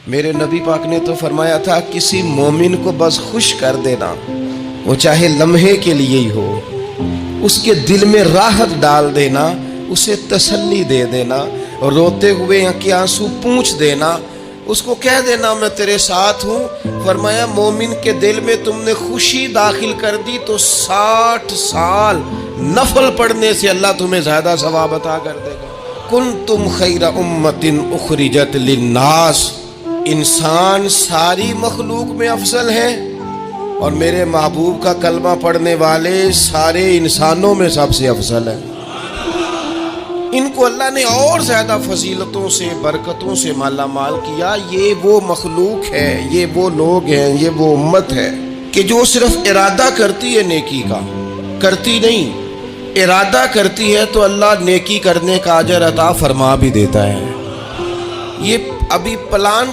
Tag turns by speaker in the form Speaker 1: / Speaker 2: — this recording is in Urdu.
Speaker 1: میرے نبی پاک نے تو فرمایا تھا کسی مومن کو بس خوش کر دینا، وہ چاہے لمحے کے لیے ہی ہو، اس کے دل میں راحت ڈال دینا، اسے تسلی دے دینا، روتے ہوئے آنکھ آنسو پونچھ دینا، اس کو کہہ دینا میں تیرے ساتھ ہوں۔ فرمایا مومن کے دل میں تم نے خوشی داخل کر دی تو 60 سال نفل پڑھنے سے اللہ تمہیں زیادہ ثواب عطا کر دے گا۔ کنتم خیر امت اخرجت للناس، انسان ساری مخلوق میں افضل ہے، اور میرے محبوب کا کلمہ پڑھنے والے سارے انسانوں میں سب سے افضل ہے۔ ان کو اللہ نے اور زیادہ فضیلتوں سے برکتوں سے مالا مال کیا۔ یہ وہ مخلوق ہے، یہ وہ لوگ ہیں، یہ وہ امت ہے کہ جو صرف ارادہ کرتی ہے نیکی کا، کرتی نہیں، ارادہ کرتی ہے تو اللہ نیکی کرنے کا اجر عطا فرما بھی دیتا ہے۔ یہ ابھی پلان